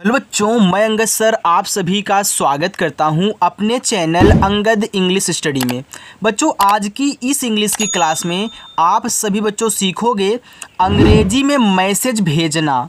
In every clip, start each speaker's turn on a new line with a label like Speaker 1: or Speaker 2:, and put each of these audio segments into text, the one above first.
Speaker 1: Hello बच्चों, मैं Angad sir आप सभी का स्वागत करता हूं अपने चैनल अंगद इंग्लिश स्टडी में। बच्चों, आज की इस इंग्लिश की क्लास में आप सभी बच्चों सीखोगे अंग्रेजी में मैसेज भेजना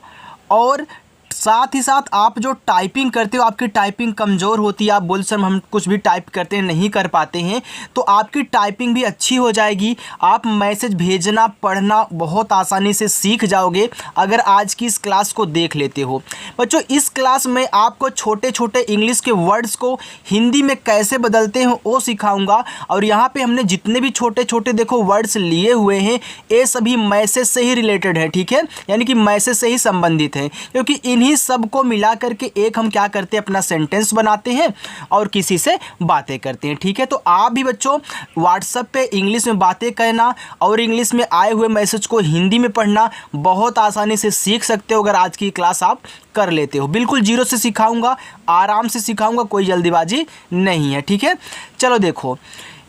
Speaker 1: और साथ ही साथ आप जो टाइपिंग करते हो, आपकी टाइपिंग कमज़ोर होती है, आप बोल सर हम कुछ भी टाइप करते हैं नहीं कर पाते हैं, तो आपकी टाइपिंग भी अच्छी हो जाएगी। आप मैसेज भेजना पढ़ना बहुत आसानी से सीख जाओगे अगर आज की इस क्लास को देख लेते हो। बच्चों, इस क्लास में आपको छोटे छोटे इंग्लिश के वर्ड्स को हिंदी में कैसे बदलते हैं वो सिखाऊंगा। और यहाँ पे हमने जितने भी छोटे छोटे देखो वर्ड्स लिए हुए हैं, ये सभी मैसेज से ही रिलेटेड है, ठीक है, यानी कि मैसेज से ही संबंधित है, क्योंकि इन्हीं सबको मिला करके एक हम क्या करते हैं, अपना सेंटेंस बनाते हैं और किसी से बातें करते हैं, ठीक है। तो आप भी बच्चों व्हाट्सएप पे इंग्लिश में बातें कहना और इंग्लिश में आए हुए मैसेज को हिंदी में पढ़ना बहुत आसानी से सीख सकते हो अगर आज की क्लास आप कर लेते हो। बिल्कुल जीरो से सिखाऊंगा, आराम से सिखाऊंगा, कोई जल्दीबाजी नहीं है, ठीक है। चलो देखो,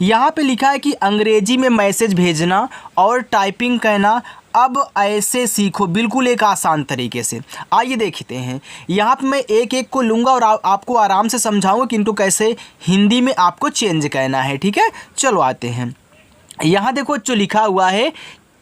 Speaker 1: यहाँ पे लिखा है कि अंग्रेजी में मैसेज भेजना और टाइपिंग कहना अब ऐसे सीखो, बिल्कुल एक आसान तरीके से। आइए देखते हैं, यहाँ पे मैं एक एक को लूँगा और आपको आराम से समझाऊंगा किंतु कैसे हिंदी में आपको चेंज कहना है, ठीक है। चलो आते हैं, यहाँ देखो जो लिखा हुआ है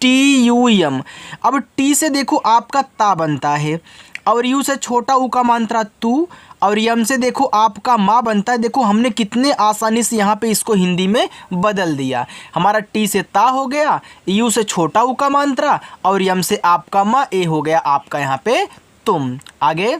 Speaker 1: TUM। अब टी से देखो आपका ता बनता है और यू से छोटा ऊ का मात्रा तू और यम से देखो आपका माँ बनता है। देखो हमने कितने आसानी से यहाँ पे इसको हिंदी में बदल दिया। हमारा टी से ता हो गया, यू से छोटा ऊ का मात्रा और यम से आपका माँ, ए हो गया आपका यहाँ पे तुम। आगे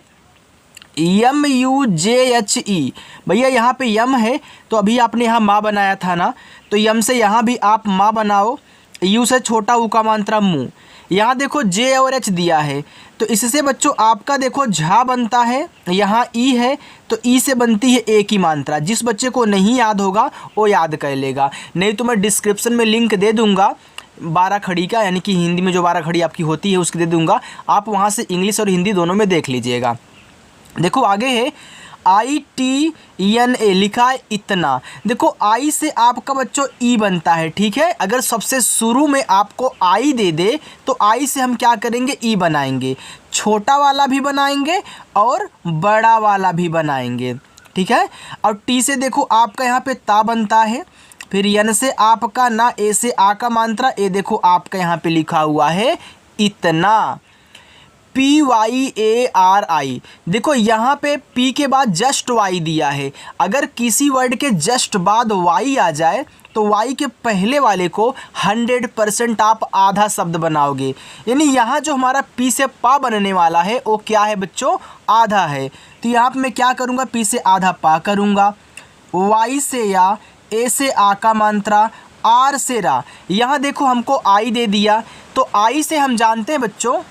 Speaker 1: MUJHE, भैया यहाँ पे यम है तो अभी आपने यहाँ माँ बनाया था ना, तो यम से यहाँ भी आप माँ बनाओ। यू से छोटा ऊ का मात्रा मुँह। यहाँ देखो जे और एच दिया है तो इससे बच्चों आपका देखो झा बनता है, यहाँ ई है तो ई से बनती है ए की मात्रा। जिस बच्चे को नहीं याद होगा वो याद कर लेगा, नहीं तो मैं डिस्क्रिप्शन में लिंक दे दूँगा 12 खड़ी का, यानी कि हिंदी में जो 12 खड़ी आपकी होती है उसकी दे दूँगा, आप वहाँ से इंग्लिश और हिंदी दोनों में देख लीजिएगा। देखो आगे है ITNA, लिखा है इतना। देखो आई से आपका बच्चों ई बनता है, ठीक है। अगर सबसे शुरू में आपको आई दे दे तो आई से हम क्या करेंगे, ई बनाएंगे, छोटा वाला भी बनाएंगे और बड़ा वाला भी बनाएंगे, ठीक है। और टी से देखो आपका यहाँ पे ता बनता है, फिर यन से आपका ना, ए से आ का मात्रा, ए देखो आपका यहाँ पे लिखा हुआ है इतना, PYARI। देखो यहाँ पे P के बाद जस्ट Y दिया है। अगर किसी वर्ड के जस्ट बाद Y आ जाए तो Y के पहले वाले को 100% आप आधा शब्द बनाओगे, यानी यहाँ जो हमारा P से पा बनने वाला है वो क्या है बच्चों, आधा है। तो यहाँ पे मैं क्या करूँगा, P से आधा पा करूँगा, Y से या, A से आ का मात्रा, R से रा। यहाँ देखो हमको I दे दिया तो I से हम जानते हैं बच्चों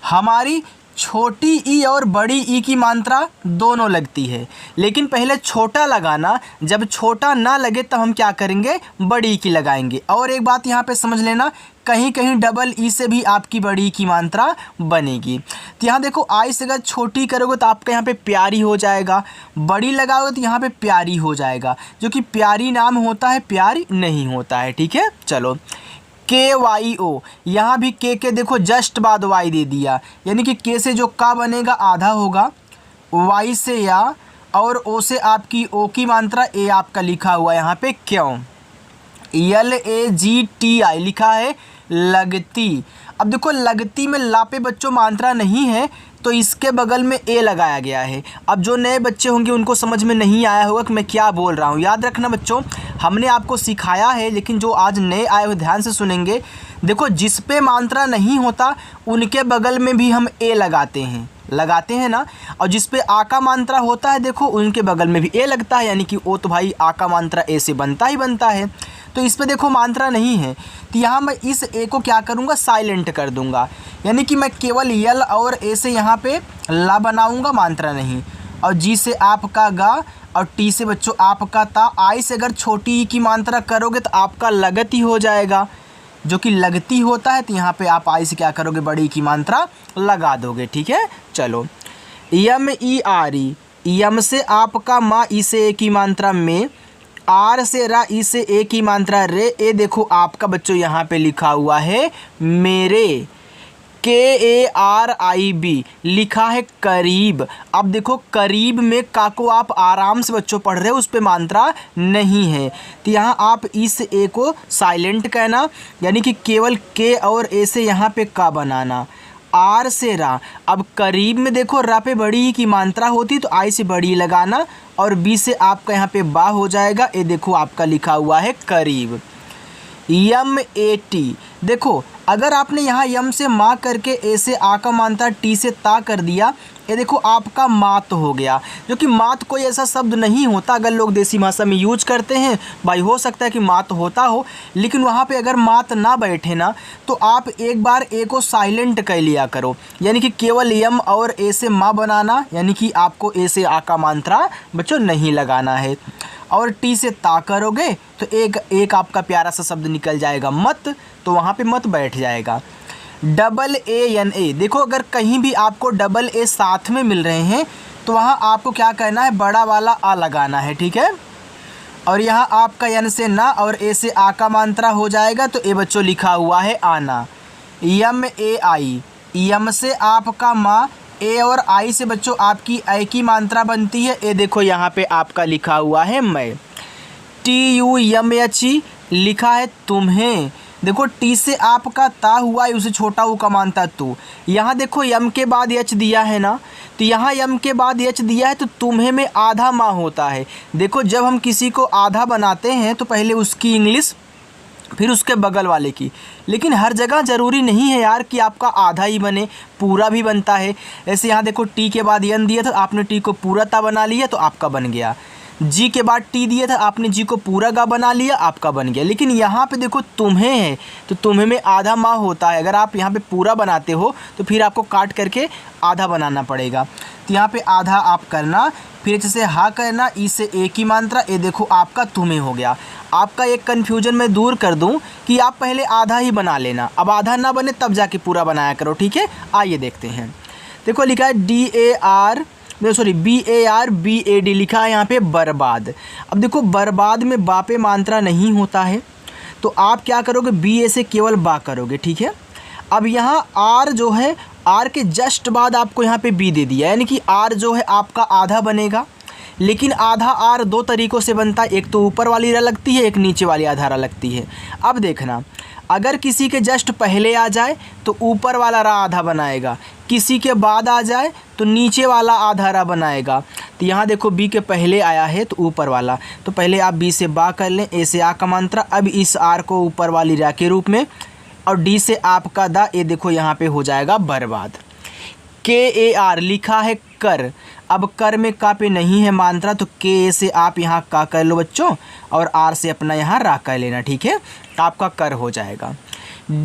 Speaker 1: हमारी छोटी ई और बड़ी ई की मात्रा दोनों लगती है, लेकिन पहले छोटा लगाना, जब छोटा ना लगे तब हम क्या करेंगे, बड़ी ई की लगाएंगे। और एक बात यहाँ पे समझ लेना, कहीं कहीं डबल ई से भी आपकी बड़ी ई की मात्रा बनेगी। तो यहाँ देखो आई से अगर छोटी करोगे तो आपका यहाँ पे प्यारी हो जाएगा, बड़ी लगाओगे तो यहाँ पे प्यारी हो जाएगा, जो कि प्यारी नाम होता है, प्यारी नहीं होता है, ठीक है। चलो KYO, यहाँ भी के देखो जस्ट बाद वाई दे दिया, यानी कि के से जो का बनेगा आधा होगा, वाई से या और ओ से आपकी ओ की मात्रा, ए आपका लिखा हुआ यहाँ पे क्यों, LAGTI लिखा है लगती। अब देखो लगती में ला पे बच्चों मात्रा नहीं है तो इसके बगल में ए लगाया गया है। अब जो नए बच्चे होंगे उनको समझ में नहीं आया होगा कि मैं क्या बोल रहा हूँ। याद रखना बच्चों, हमने आपको सिखाया है, लेकिन जो आज नए आए हुए ध्यान से सुनेंगे। देखो जिस पे मात्रा नहीं होता उनके बगल में भी हम ए लगाते हैं ना, और जिस पे आ का मात्रा होता है देखो उनके बगल में भी ए लगता है, यानी कि ओ तो भाई आ का मात्रा ए से बनता ही बनता है। तो इस पे देखो मात्रा नहीं है तो यहाँ मैं इस ए को क्या करूँगा, साइलेंट कर दूँगा, यानी कि मैं केवल यल और ए से यहाँ पे ला बनाऊँगा, मात्रा नहीं। और जी से आपका गा और टी से बच्चों आपका ता। आई से अगर छोटी ई की मात्रा करोगे तो आपका लगत ही हो जाएगा, जो कि लगती होता है, तो यहाँ पे आप आई से क्या करोगे, बड़ी की मात्रा लगा दोगे, ठीक है। चलो MERE, यम से आपका माँ, ई से ए की मात्रा में, आर से रा, ई से ए की मात्रा रे, ए देखो आपका बच्चों यहाँ पे लिखा हुआ है मेरे। KARIB लिखा है करीब। अब देखो करीब में का को आप आराम से बच्चों पढ़ रहे हो, उस पे मात्रा नहीं है, तो यहाँ आप इस ए को साइलेंट कहना, यानी कि केवल के और ए से यहाँ पे का बनाना। आर से रा, अब करीब में देखो रा पे बड़ी ही की मात्रा होती तो आई से बड़ी लगाना, और बी से आपका यहाँ पे बा हो जाएगा। ये देखो आपका लिखा हुआ है करीब। MAT, देखो अगर आपने यहाँ यम से माँ करके ए से आ का मात्रा टी से ता कर दिया, ये देखो आपका मात हो गया, जो कि मात कोई ऐसा शब्द नहीं होता। अगर लोग देसी भाषा में यूज करते हैं भाई, हो सकता है कि मात होता हो, लेकिन वहाँ पे अगर मात ना बैठे ना तो आप एक बार ए को साइलेंट कर लिया करो, यानी कि केवल यम और ए से माँ बनाना, यानी कि आपको ए से आ का मात्रा बच्चों नहीं लगाना है। और टी से ता करोगे तो एक आपका प्यारा सा शब्द निकल जाएगा मत, तो वहाँ पे मत बैठ जाएगा। AA, देखो अगर कहीं भी आपको डबल ए साथ में मिल रहे हैं तो वहाँ आपको क्या करना है, बड़ा वाला आ लगाना है, ठीक है। और यहाँ आपका यन से ना और ए से आ का मात्रा हो जाएगा, तो ए बच्चों लिखा हुआ है आना। MAI, यम से आपका माँ, ए और आई से बच्चों आपकी आई की मात्रा बनती है। ए देखो यहाँ पे आपका लिखा हुआ है मैं। TUMH लिखा है तुम्हें, देखो टी से आपका ता हुआ है, उसे छोटा ऊ का मानता तू। यहाँ देखो यम के बाद एच दिया है ना, तो यहाँ यम के बाद एच दिया है, तो तुम्हें में आधा माँ होता है। देखो जब हम किसी को आधा बनाते हैं तो पहले उसकी इंग्लिश फिर उसके बगल वाले की, लेकिन हर जगह ज़रूरी नहीं है यार कि आपका आधा ही बने, पूरा भी बनता है। ऐसे यहाँ देखो टी के बाद यन दिया था, आपने टी को पूरा ता बना लिया तो आपका बन गया। जी के बाद टी दिया था, आपने जी को पूरा गा बना लिया, आपका बन गया। लेकिन यहाँ पे देखो तुम्हें है, तो तुम्हें में आधा माँ होता है। अगर आप यहाँ पे पूरा बनाते हो तो फिर आपको काट करके आधा बनाना पड़ेगा, तो यहाँ पे आधा आप करना, फिर जैसे हा करना, ई से ए की मात्रा, ये देखो आपका तुम्हें हो गया। आपका एक कन्फ्यूजन मैं दूर कर दूं कि आप पहले आधा ही बना लेना, अब आधा ना बने तब जाके पूरा बनाया करो, ठीक है। आइए देखते हैं, देखो लिखा है BARBAD लिखा है यहाँ पे बर्बाद। अब देखो बर्बाद में बा पे मात्रा नहीं होता है, तो आप क्या करोगे, BA से केवल बा करोगे, ठीक है। अब यहाँ आर जो है, आर के जस्ट बाद आपको यहाँ पे बी दे दिया, यानी कि आर जो है आपका आधा बनेगा। लेकिन आधा आर दो तरीक़ों से बनता है, एक तो ऊपर वाली रा लगती है, एक नीचे वाली आधा रा लगती है। अब देखना, अगर किसी के जस्ट पहले आ जाए तो ऊपर वाला रा आधा बनाएगा, किसी के बाद आ जाए तो नीचे वाला आधा रा बनाएगा। तो यहाँ देखो बी के पहले आया है तो ऊपर वाला, तो पहले आप बी से बा कर लें, ए से आ का मात्रा, अब इस आर को ऊपर वाली रा के रूप में, और डी से आपका दा, ये देखो यहाँ पे हो जाएगा बर्बाद। KAR लिखा है कर, अब कर में का पे नहीं है मात्रा, तो के से आप यहाँ का कर लो बच्चों, और आर से अपना यहाँ रा कर लेना, ठीक है, आपका कर हो जाएगा।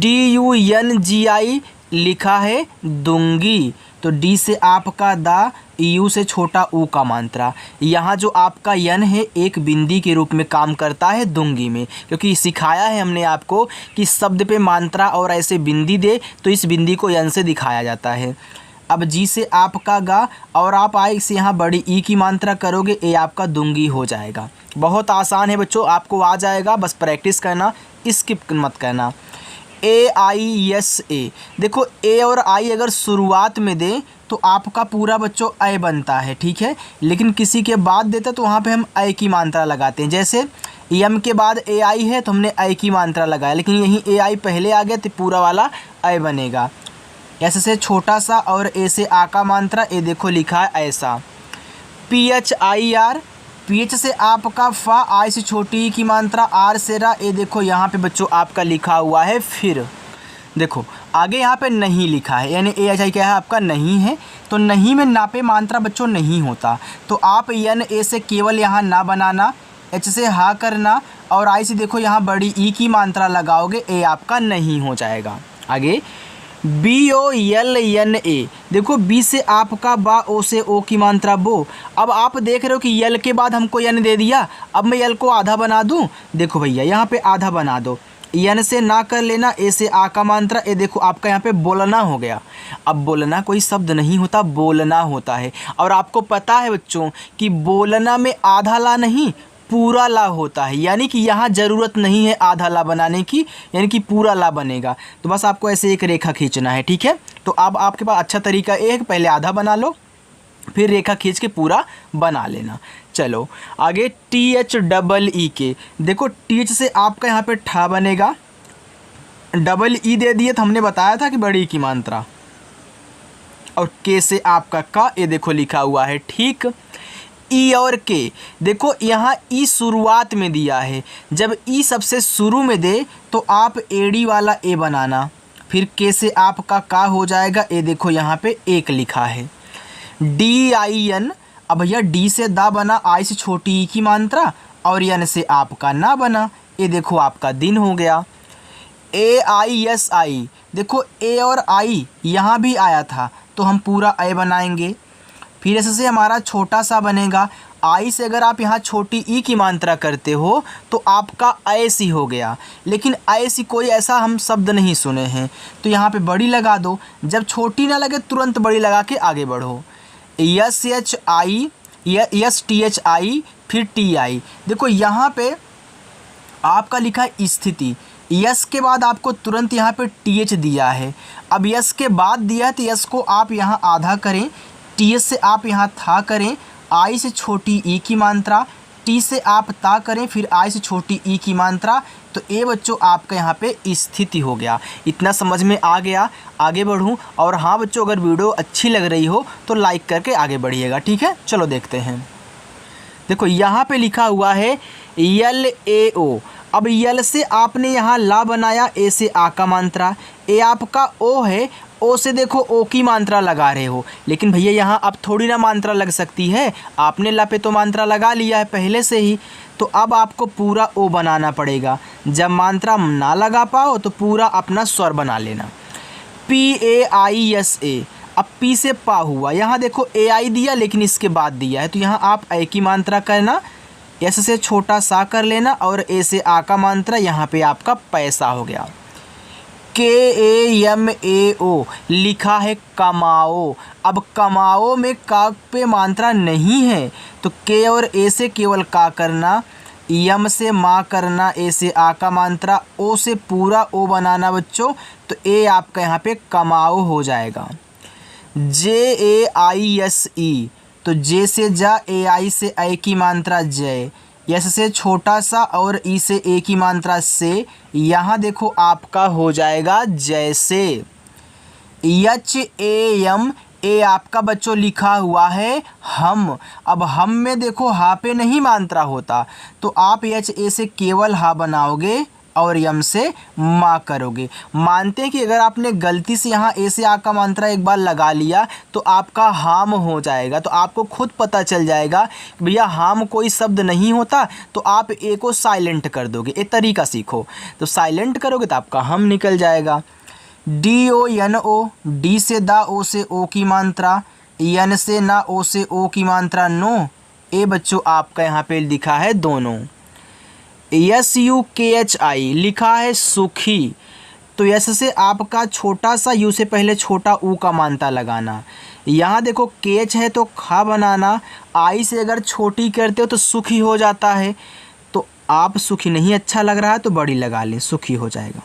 Speaker 1: DUNGI लिखा है दूंगी, तो डी से आपका दा, यू से छोटा ऊ का मात्रा। यहाँ जो आपका यन है एक बिंदी के रूप में काम करता है दूंगी में, क्योंकि सिखाया है हमने आपको कि शब्द पे मात्रा और ऐसे बिंदी दे तो इस बिंदी को यन से दिखाया जाता है। अब जी से आपका गा, और आप आई से यहाँ बड़ी ई की मात्रा करोगे, ए आपका दूंगी हो जाएगा। बहुत आसान है बच्चों, आपको आ जाएगा, बस प्रैक्टिस करना, स्किप मत करना। AISA, देखो ए और आई अगर शुरुआत में दे तो आपका पूरा बच्चों ए बनता है, ठीक है, लेकिन किसी के बाद देता तो वहाँ पे हम ए की मात्रा लगाते हैं। जैसे यम के बाद AI है तो हमने ए की मात्रा लगाया, लेकिन यहीं AI पहले आ गया तो पूरा वाला ए बनेगा। ऐसे से छोटा सा और ए से आ का मात्रा, ए देखो लिखा है ऐसा। PHIR, PH से आपका फा, आई से छोटी की मात्रा, आर से रा, ए देखो यहाँ पे बच्चों आपका लिखा हुआ है फिर। देखो आगे यहाँ पे नहीं लिखा है, यानी AHI क्या है आपका नहीं है, तो नहीं में ना पे मात्रा बच्चों नहीं होता, तो आप यन ए से केवल यहाँ ना बनाना, एच से हा करना, और आई से देखो यहाँ बड़ी ई की मात्रा लगाओगे, ए आपका नहीं हो जाएगा। आगे BOLNA, देखो बी से आपका बा, ओ से ओ की मात्रा बो। अब आप देख रहे हो कि यल के बाद हमको यन दे दिया, अब मैं यल को आधा बना दूं, देखो भैया यहाँ पे आधा बना दो, यन से ना कर लेना, ए से आ का मात्रा, ए देखो आपका यहाँ पे बोलना हो गया। अब बोलना कोई शब्द नहीं होता, बोलना होता है, और आपको पता है बच्चों कि बोलना में आधा ला नहीं पूरा ला होता है, यानी कि यहाँ ज़रूरत नहीं है आधा ला बनाने की, यानी कि पूरा ला बनेगा। तो बस आपको ऐसे एक रेखा खींचना है, ठीक है। तो अब आपके पास अच्छा तरीका ये है कि पहले आधा बना लो, फिर रेखा खींच के पूरा बना लेना। चलो आगे THEE, देखो TH से आपका यहाँ पे ठा बनेगा, डबल ई दे दिए तो हमने बताया था कि बड़ी की मात्रा, और के से आपका का, ये देखो लिखा हुआ है, ठीक। ई और के, देखो यहाँ ई शुरुआत में दिया है, जब ई सबसे शुरू में दे तो आप एड़ी वाला ए बनाना, फिर के से आपका का हो जाएगा, ये देखो यहाँ पे एक लिखा है। DIN, अब भैया डी से दा बना, आई से छोटी ई की मात्रा, और यन से आपका ना बना, ये देखो आपका दिन हो गया। AISI, देखो ए और आई यहाँ भी आया था तो हम पूरा ए बनाएंगे, फिर ऐसे से हमारा छोटा सा बनेगा। आई से अगर आप यहाँ छोटी ई की मात्रा करते हो तो आपका ऐसी हो गया, लेकिन ऐसी कोई ऐसा हम शब्द नहीं सुने हैं, तो यहाँ पे बड़ी लगा दो, जब छोटी ना लगे तुरंत बड़ी लगा के आगे बढ़ो। STHI, फिर TI, देखो यहाँ पे आपका लिखा है स्थिति, यस के बाद आपको तुरंत यहाँ पे TH दिया है। अब यस के बाद दिया है तो यस को आप यहाँ आधा करें, TH से आप यहाँ था करें, आई से छोटी ई की मात्रा, टी से आप ता करें, फिर आई से छोटी ई की मात्रा, तो ये बच्चों आपका यहाँ पे स्थिति हो गया। इतना समझ में आ गया, आगे बढ़ूँ। और हाँ बच्चों, अगर वीडियो अच्छी लग रही हो तो लाइक करके आगे बढ़िएगा, ठीक है। चलो देखते हैं, देखो यहाँ पे लिखा हुआ है LAO। अब यल से आपने यहाँ ला बनाया, ए से आ का मात्रा, ए आपका ओ है, ओ से देखो ओ की मात्रा लगा रहे हो, लेकिन भैया यहाँ अब थोड़ी ना मात्रा लग सकती है, आपने ला पे तो मात्रा लगा लिया है पहले से ही, तो अब आपको पूरा ओ बनाना पड़ेगा। जब मात्रा ना लगा पाओ तो पूरा अपना स्वर बना लेना। PAISA, अब पी से पा हुआ, यहाँ देखो AI दिया लेकिन इसके बाद दिया है, तो यहाँ आप ए की मात्रा करना, एस से छोटा सा कर लेना, और ए से आ का मात्रा, यहाँ पे आपका पैसा हो गया। KAMAO, लिखा है कमाओ। अब कमाओ में का पे मात्रा नहीं है तो के और ए से केवल का करना, यम से माँ करना, ए से आ का मात्रा, ओ से पूरा ओ बनाना बच्चों, तो ए आपका यहाँ पे कमाओ हो जाएगा। JAISE, तो जे से जा, AI से ए की मात्रा जय, यस से छोटा सा और ई से ए की मात्रा से, यहाँ देखो आपका हो जाएगा जैसे। HAM, ए आपका बच्चों लिखा हुआ है हम। अब हम में देखो हा पे नहीं मात्रा होता, तो आप HA से केवल हा बनाओगे और यम से माँ करोगे। मानते हैं कि अगर आपने गलती से यहाँ ए से आ का मात्रा एक बार लगा लिया तो आपका हाम हो जाएगा, तो आपको खुद पता चल जाएगा कि भैया हाम कोई शब्द नहीं होता, तो आप ए को साइलेंट कर दोगे। एक तरीका सीखो, तो साइलेंट करोगे तो आपका हम निकल जाएगा। DONO, डी से दा, ओ से ओ की मात्रा, यन से ना, ओ से ओ की मात्रा नो, ए बच्चों आपका यहाँ पे लिखा है दोनों। SUKHI, लिखा है सुखी, तो यस से आपका छोटा सा, यू से पहले छोटा ऊ का मात्रा लगाना, यहाँ देखो केच है तो खा बनाना, आई से अगर छोटी करते हो तो सुखी हो जाता है, तो आप सुखी नहीं अच्छा लग रहा है तो बड़ी लगा लें, सुखी हो जाएगा।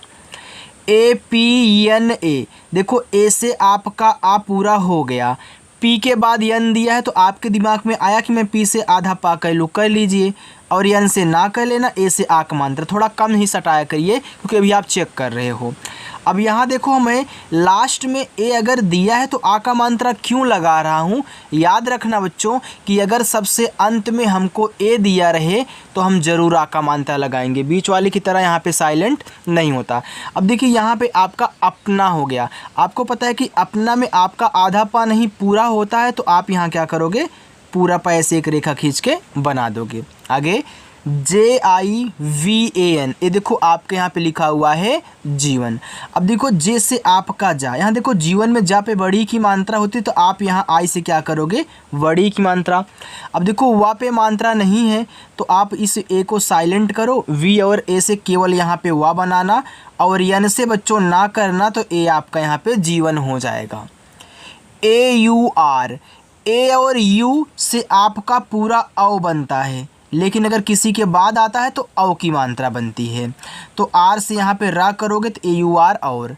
Speaker 1: APNA, देखो ए से आपका आ पूरा हो गया, पी के बाद यन दिया है तो आपके दिमाग में आया कि मैं पी से आधा पा कर लूँ, कर लीजिए, और यन से ना कर लेना, ए से आ का मात्रा थोड़ा कम ही सटाया करिए क्योंकि अभी आप चेक कर रहे हो। अब यहाँ देखो हमें लास्ट में ए अगर दिया है तो आ का मात्रा क्यों लगा रहा हूँ, याद रखना बच्चों कि अगर सबसे अंत में हमको ए दिया रहे तो हम ज़रूर आ का मात्रा लगाएंगे, बीच वाले की तरह यहाँ पे साइलेंट नहीं होता। अब देखिए यहाँ पे आपका अपना हो गया, आपको पता है कि अपना में आपका आधा पा नहीं पूरा होता है, तो आप यहाँ क्या करोगे, पूरा पा ऐसे एक रेखा खींच के बना दोगे। आगे JIVAN, ये देखो आपके यहाँ पे लिखा हुआ है जीवन। अब देखो जे से आपका जा, यहाँ देखो जीवन में जा पे बड़ी की मात्रा होती है, तो आप यहाँ आई से क्या करोगे, बड़ी की मात्रा। अब देखो वा पे मात्रा नहीं है तो आप इस ए को साइलेंट करो, वी और ए से केवल यहाँ पे वा बनाना, और यन से बच्चों ना करना, तो ए आपका यहाँ पे जीवन हो जाएगा। AUR, ए और यू से आपका पूरा औ बनता है, लेकिन अगर किसी के बाद आता है तो औ की मात्रा बनती है। तो आर से यहाँ पे रा करोगे तो AUR और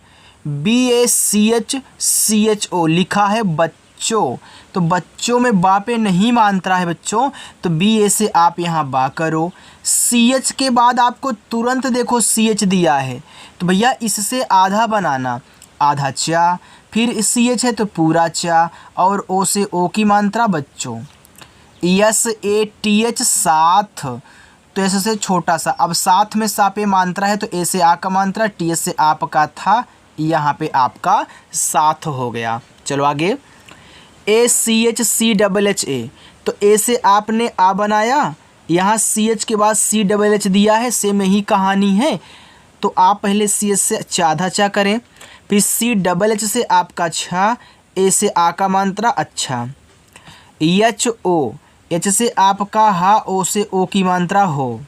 Speaker 1: BACHCHO लिखा है बच्चों। तो बच्चों में बा पे नहीं मात्रा है बच्चों, तो BA से आप यहाँ बा करो। CH के बाद आपको तुरंत देखो CH दिया है, तो भैया इससे आधा बनाना, आधा चा, फिर CH है तो पूरा चा, और O से O की मात्रा बच्चों। SATH साथ, तो ऐसे से छोटा सा, अब साथ में सा पे मात्रा है तो A से आ का मात्रा, TH से आपका था, यहाँ पे आपका साथ हो गया। चलो आगे, ACHCHHA, तो A से आपने आ बनाया, यहाँ CH के बाद CHH दिया है, सेम में ही कहानी है। तो आप पहले CH से आधा चा करें, फिर CHH से आपका छा, A से आ का मात्रा अच्छा, HO, H से आपका हा, O से O की मात्रा हो,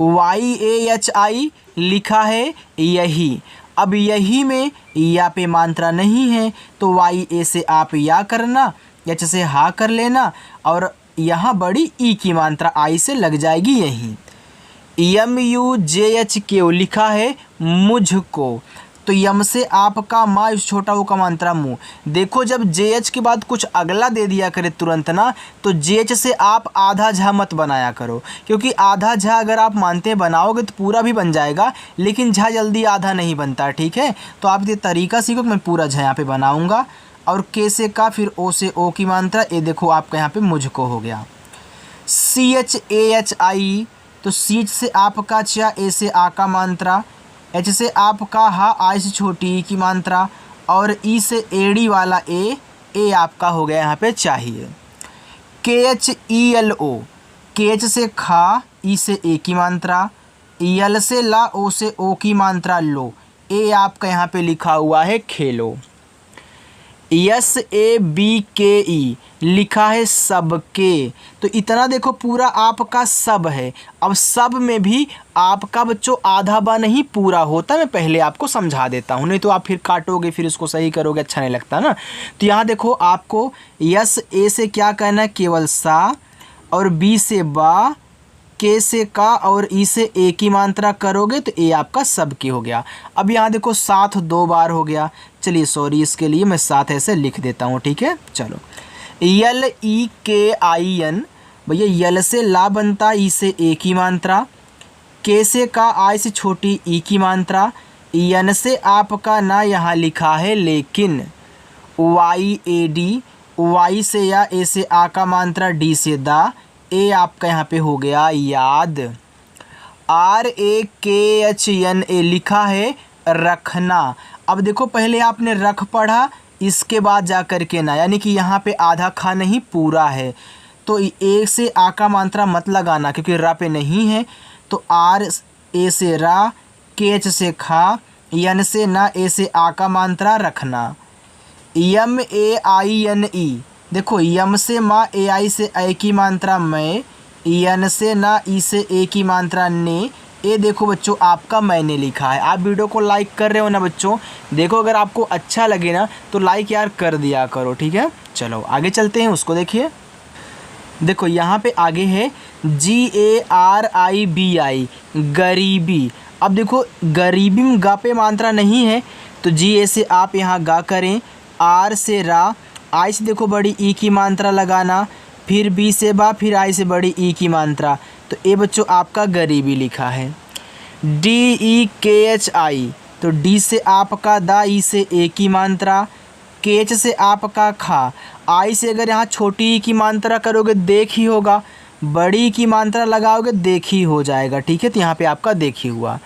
Speaker 1: YAHI लिखा है यही। अब यही में या पे मात्रा नहीं है तो YA से आप या करना, H से हा कर लेना, और यहाँ बड़ी ई की मात्रा आई से लग जाएगी यहीं। MUJHK लिखा है मुझको, तो यम से आपका माँ, इस छोटा वो का मात्रा मुँह। देखो जब JH के बाद कुछ अगला दे दिया करे तुरंत ना, तो JH से आप आधा झा मत बनाया करो, क्योंकि आधा झा अगर आप मानते हैं बनाओगे तो पूरा भी बन जाएगा, लेकिन झा जल्दी आधा नहीं बनता, ठीक है। तो आप ये तरीका सीखो, मैं पूरा झा यहाँ पे बनाऊँगा। और के से का, फिर O से O की मात्रा, ये देखो आपका यहाँ पे मुझको हो गया। CHAHI, तो CH से आपका चा, A से आ का मात्रा, H से आपका हा, आई से छोटी ई की मात्रा, और ई से एड़ी वाला ए आपका हो गया यहाँ पे चाहिए। KHELO, KH से खा, ई से ए की मात्रा, EL से ला, O से O की मात्रा लो, ए आपका यहाँ पे लिखा हुआ है खेलो। SABKE लिखा है सबके, तो इतना देखो पूरा आपका सब है। अब सब में भी आपका बच्चों आधा बा नहीं पूरा होता, मैं पहले आपको समझा देता हूँ, नहीं तो आप फिर काटोगे, फिर इसको सही करोगे, अच्छा नहीं लगता ना। तो यहाँ देखो आपको A से क्या कहना है, केवल सा, और B से बा, के से का, और ई से ए की मात्रा करोगे तो ए आपका सब की हो गया। अब यहाँ देखो साथ 2 बार हो गया, चलिए सॉरी इसके लिए मैं साथ ऐसे लिख देता हूँ, ठीक है। चलो LEKIN, भैया यल से ला बनता, ई से ए की मात्रा, के से का, आई से छोटी ई की मात्रा, यन से आपका ना, यहाँ लिखा है लेकिन, YAD, वाई से या, ए से आ का मात्रा, डी से दा, ए आपका यहाँ पे हो गया याद। RAKHNA लिखा है रखना। अब देखो पहले आपने रख पढ़ा, इसके बाद जा कर के ना, यानी कि यहाँ पे आधा खा नहीं पूरा है, तो ए से आ का मात्रा मत लगाना क्योंकि रा पे नहीं है। तो RA से रा, KH से खा, यन से ना, ए से आ का मात्रा रखना। MAINE, देखो यम से माँ, AI से ए की मात्रा मैं, यन से ना, ई से ए की मात्रा ने, ये देखो बच्चों आपका मैंने लिखा है। आप वीडियो को लाइक कर रहे हो ना बच्चों, देखो अगर आपको अच्छा लगे ना तो लाइक यार कर दिया करो, ठीक है। चलो आगे चलते हैं, उसको देखिए। देखो यहाँ पे आगे है GARIBI, गरीबी। अब देखो गरीबी में गा पे मात्रा नहीं है, तो GA से आप यहाँ गा करें, R से रा, आई से देखो बड़ी ई की मात्रा लगाना, फिर B से बा, फिर आई से बड़ी ई की मात्रा, तो ये बच्चों आपका गरीबी लिखा है। DEKHI, तो डी से आपका दा, ई से ए की मात्रा, KH से आपका खा, आई से अगर यहाँ छोटी ई की मात्रा करोगे देख ही होगा, बड़ी की मात्रा लगाओगे देख ही हो जाएगा, ठीक है। तो यहाँ पे आपका देख ही हुआ।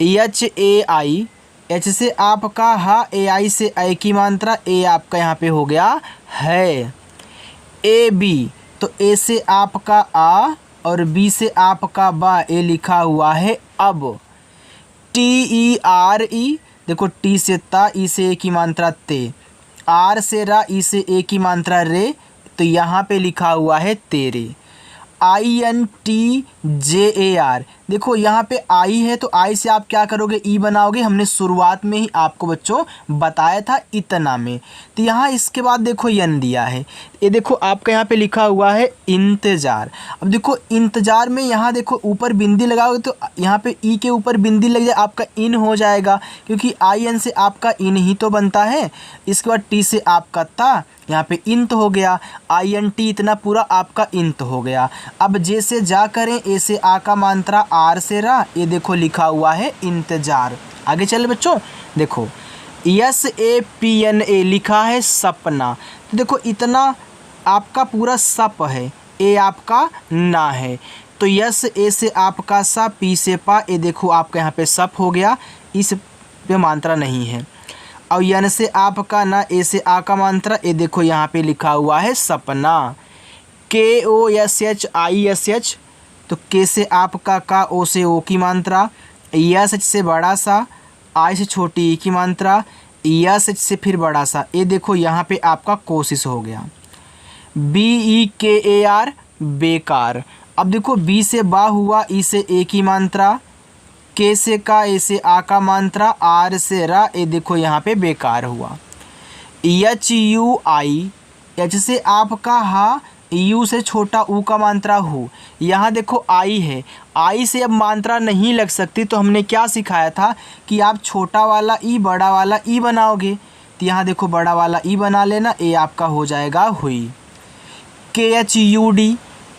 Speaker 1: HAI, H से आपका हा, AI से ए की मात्रा, ए आपका यहाँ पे हो गया है। AB, तो ए से आपका आ और B से आपका बा, ए लिखा हुआ है अब। TERE, देखो टी से ता, ई से ए की मात्रा ते, R से रा, ई से ए की मात्रा रे, तो यहाँ पे लिखा हुआ है तेरे। INTJAR, देखो यहाँ पे आई है तो आई से आप क्या करोगे, ई बनाओगे। हमने शुरुआत में ही आपको बच्चों बताया था इतना में, तो यहाँ इसके बाद देखो यन दिया है, ये देखो आपका यहाँ पे लिखा हुआ है इंतज़ार। अब देखो इंतज़ार में यहाँ देखो ऊपर बिंदी लगाओगे तो यहाँ पे ई के ऊपर बिंदी लग जाए, आपका इन हो जाएगा, क्योंकि आई एन से आपका इन ही तो बनता है। इसके बाद टी से आपका ता, यहाँ पे इंत हो गया, आई एन टी इतना पूरा आपका इंत हो गया। अब जे से जा करें, ए से आ का मात्रा, आर से रा, ये देखो लिखा हुआ है इंतज़ार। आगे चले बच्चों, देखो SAPNA लिखा है सपना। तो देखो इतना आपका पूरा सप है, ए आपका ना है, तो यस ए से आपका सा, पी से पा, ये देखो आपका यहाँ पे सप हो गया, इस पे मात्रा नहीं है। और यन से आपका ना, ए से आ का मात्रा, ये देखो यहाँ पे लिखा हुआ है सपना। KOSHISH, तो के से आपका का, ओ से ओ की मात्रा, यस से बड़ा सा, आई से छोटी ई की मात्रा, यस से फिर बड़ा सा, ये देखो यहाँ पे आपका कोशिश हो गया। BEKAR बेकार। अब देखो बी से बा हुआ, ई से ए की मात्रा, के से का, ए से आ का मात्रा, आर से रा, ये देखो यहाँ पे बेकार हुआ। HUI, एच से आपका हा, यू से छोटा ऊ का मात्रा हु, यहाँ देखो आई है, आई से अब मात्रा नहीं लग सकती, तो हमने क्या सिखाया था कि आप छोटा वाला ई बड़ा वाला ई बनाओगे, तो यहाँ देखो बड़ा वाला ई बना लेना, ए आपका हो जाएगा हुई। KHUD,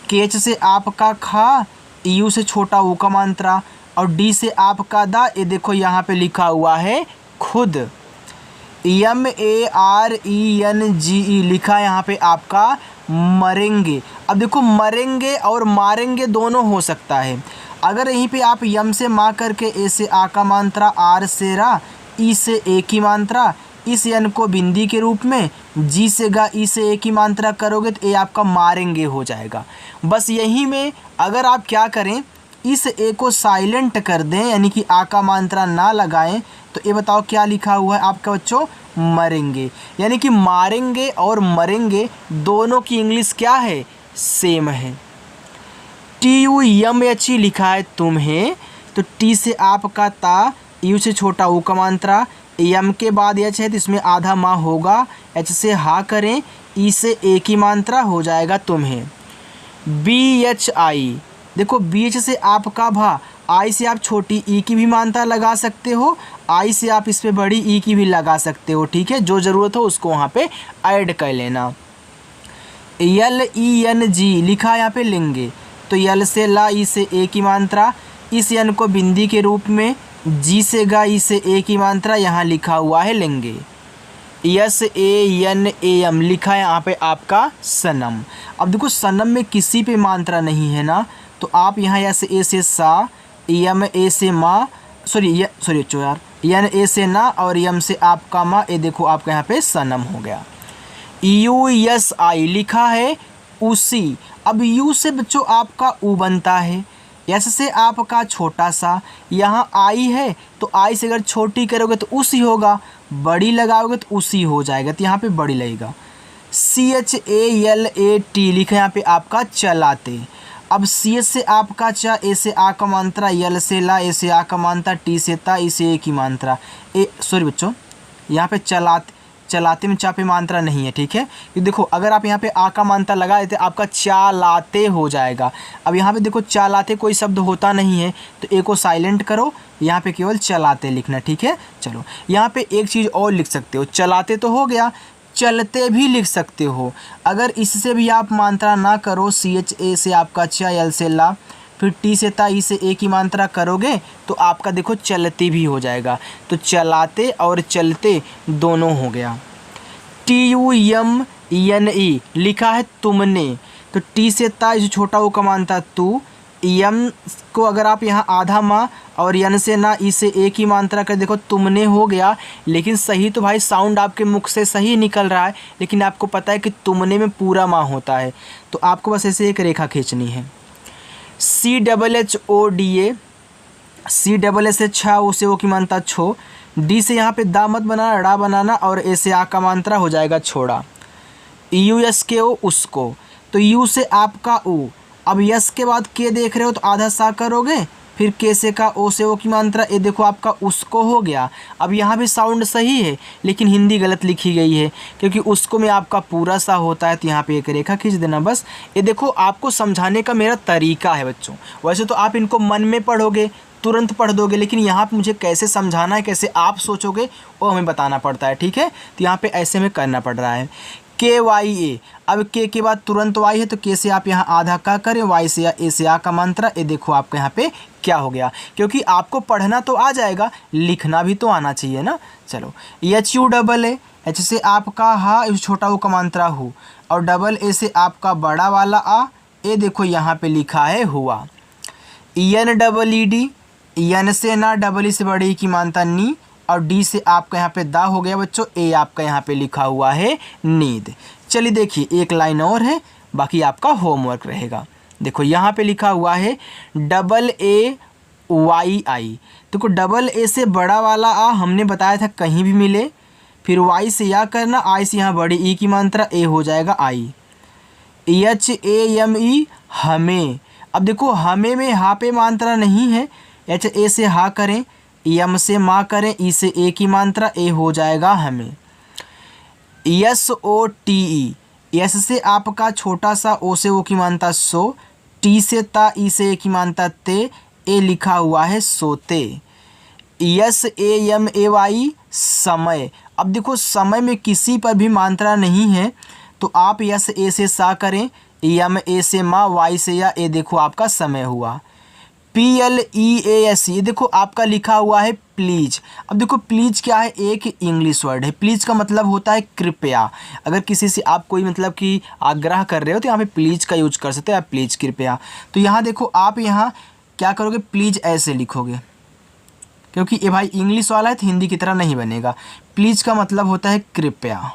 Speaker 1: KH से आपका खा, यू से छोटा ऊ का मात्रा, और डी से आपका दा, ये देखो यहाँ पे लिखा हुआ है खुद। MARENGE लिखा है यहाँ पे आपका मरेंगे। अब देखो मरेंगे और मारेंगे दोनों हो सकता है। अगर यहीं पे आप यम से माँ करके, ए से आ का मात्रा, आर से रा, ई से ए की मात्रा, इस यन को बिंदी के रूप में, जी से गा, ई से ए की मात्रा करोगे तो ए आपका मारेंगे हो जाएगा। बस यहीं में अगर आप क्या करें, इस ए को साइलेंट कर दें, यानी कि आ का मात्रा ना लगाएं, तो ये बताओ क्या लिखा हुआ है आपका बच्चों, मरेंगे। यानी कि मारेंगे और मरेंगे दोनों की इंग्लिश क्या है, सेम है। TUMHE लिखा है तुम्हें, तो टी से आपका ता, यू से छोटा ऊ का मात्रा, यम के बाद एच है तो इसमें आधा माँ होगा, एच से हा करें, ई से ए की मात्रा, हो जाएगा तुम्हें। BHI, देखो BH से आपका भा, आई से आप छोटी ई की भी मात्रा लगा सकते हो, आई से आप इस पे बड़ी ई की भी लगा सकते हो, ठीक है, जो ज़रूरत हो उसको वहाँ पे ऐड कर लेना। LENG लिखा है यहाँ पे लेंगे, तो यल से ला, ई से ए की मात्रा, इस यन को बिंदी के रूप में, जी से गा, ई से ए की मात्रा, यहाँ लिखा हुआ है लेंगे। SANAM लिखा है यहाँ पे आपका सनम। अब देखो सनम में किसी पे मात्रा नहीं है ना, तो आप यहाँ या से ए से सा, यम ए से माँ, यन ए से ना, और यम से आपका माँ, ये देखो आपका यहाँ पे सनम हो गया। USI लिखा है उसी। अब यू से बच्चों आपका ऊ बनता है, यस से आपका छोटा सा, यहाँ आई है तो आई से अगर छोटी करोगे तो उसी होगा, बड़ी लगाओगे तो उसी हो जाएगा, तो यहाँ पे बड़ी लगेगा। CHALAT लिखा है यहाँ पे आपका चलाते। अब सी से आपका चा, ए से आ का मात्रा, यल से ला, ए से आ का मात्रा, टी से ता, ई से ए की मात्रा, बच्चों यहाँ पे चलाते में चा पे मात्रा नहीं है, ठीक है। ये देखो अगर आप यहाँ पे आ का मात्रा लगा देते आपका चालाते हो जाएगा। अब यहाँ पे देखो चालाते कोई शब्द होता नहीं है, तो ए को साइलेंट करो, यहाँ पे केवल चलाते लिखना, ठीक है। चलो यहाँ पे एक चीज़ और लिख सकते हो, चलाते तो हो गया, चलते भी लिख सकते हो। अगर इससे भी आप मात्रा ना करो, CHA से आपका चा, यल से ला, फिर टी से ता, ई से ए की मात्रा करोगे तो आपका देखो चलते भी हो जाएगा। तो चलाते और चलते दोनों हो गया। TUMNE लिखा है तुमने, तो टी से ता, जो छोटा वो का मात्रा तू, यम को अगर आप यहाँ आधा माँ और यन से ना, ई से ए की मात्रा कर, देखो तुमने हो गया। लेकिन सही तो भाई साउंड आपके मुख से सही निकल रहा है, लेकिन आपको पता है कि तुमने में पूरा माँ होता है, तो आपको बस ऐसे एक रेखा खींचनी है। CHHODA, CHH से छा, ओ से ओ की मात्रा छो, डी से यहाँ पे दा मत बनाना, ड़ा बनाना, और ए से आ का मात्रा हो जाएगा छोड़ा। USKO उसको, तो यू से आपका ऊ। अब यस के बाद के देख रहे हो तो आधा सा करोगे, फिर के से का ओ से ओ की मात्रा, ये देखो आपका उसको हो गया। अब यहाँ भी साउंड सही है लेकिन हिंदी गलत लिखी गई है, क्योंकि उसको में आपका पूरा सा होता है, तो यहाँ पे एक रेखा खींच देना बस। ये देखो आपको समझाने का मेरा तरीका है बच्चों। वैसे तो आप इनको मन में पढ़ोगे, तुरंत पढ़ दोगे, लेकिन यहाँ पे मुझे कैसे समझाना है, कैसे आप सोचोगे, वो हमें बताना पड़ता है, ठीक है। तो यहाँ पे ऐसे में करना पड़ रहा है। के वाई ए, अब के बाद तुरंत वाई है, तो के से आप यहाँ आधा का करें, वाई से या ए से आ का मात्रा, ये देखो आपका यहाँ पे क्या हो गया। क्योंकि आपको पढ़ना तो आ जाएगा, लिखना भी तो आना चाहिए ना। चलो, H U double A, H से आपका हा, छोटा ऊ का मात्रा हु, और डबल ए से आपका बड़ा वाला आ, ये देखो यहाँ पे लिखा है हुआ। N double E D, N से ना, डबल ई से बड़ी की मात्रा नी, और डी से आपका यहाँ पे दा हो गया बच्चों, ए आपका यहाँ पे लिखा हुआ है नींद। चलिए देखिए एक लाइन और है, बाकी आपका होमवर्क रहेगा। देखो यहाँ पे लिखा हुआ है डबल ए वाई आई। देखो डबल ए से बड़ा वाला आ हमने बताया था कहीं भी मिले, फिर वाई से या करना, आई से यहाँ बड़ी ई की मात्रा, ए हो जाएगा आई। एच ए एम ई हमें, अब देखो हमें में हा पे मात्रा नहीं है, एच ए से हा करें, यम से माँ करें, ई से ए की मात्रा, ए हो जाएगा हमें। S O T E, S से आपका छोटा सा ओ से ओ की मात्रा सो, टी से ता, ई से ए की मात्रा ते, ए लिखा हुआ है सोते। S A M A Y समय, अब देखो समय में किसी पर भी मात्रा नहीं है, तो आप यस ए से सा करें, यम ए से माँ, वाई से या, ए देखो आपका समय हुआ। PLEAS, ये देखो आपका लिखा हुआ है प्लीज। अब देखो प्लीज क्या है, एक इंग्लिश वर्ड है। प्लीज का मतलब होता है कृपया। अगर किसी से आप कोई मतलब कि आग्रह कर रहे हो तो यहाँ पे प्लीज का यूज कर सकते हो, आप प्लीज कृपया। तो यहाँ देखो आप यहाँ क्या करोगे, प्लीज ऐसे लिखोगे, क्योंकि ये भाई इंग्लिश वाला है तो हिंदी की तरह नहीं बनेगा। प्लीज का मतलब होता है कृपया।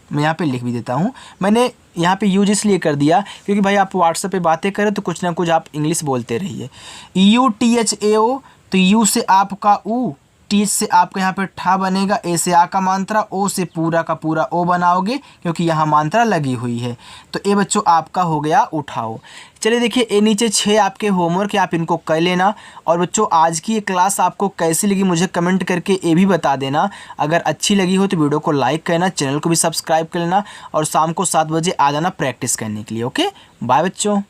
Speaker 1: मैं यहाँ पे लिख भी देता हूँ, मैंने यहाँ पे यूज इसलिए कर दिया क्योंकि भाई आप व्हाट्सएप पे बातें करें तो कुछ ना कुछ आप इंग्लिश बोलते रहिए। UTHAO, तो यू से आपका ऊ, टी से आपका यहाँ पे ठा बनेगा, ए से आ का मात्रा, ओ से पूरा का पूरा ओ बनाओगे क्योंकि यहाँ मात्रा लगी हुई है। तो ये बच्चों आपका हो गया उठाओ। चलिए देखिए ये नीचे 6 आपके होमवर्क है, आप इनको कर लेना। और बच्चों आज की ये क्लास आपको कैसी लगी मुझे कमेंट करके ये भी बता देना। अगर अच्छी लगी हो तो वीडियो को लाइक करना, चैनल को भी सब्सक्राइब कर लेना, और शाम को 7 बजे आ जाना प्रैक्टिस करने के लिए। ओके, बाय बच्चों।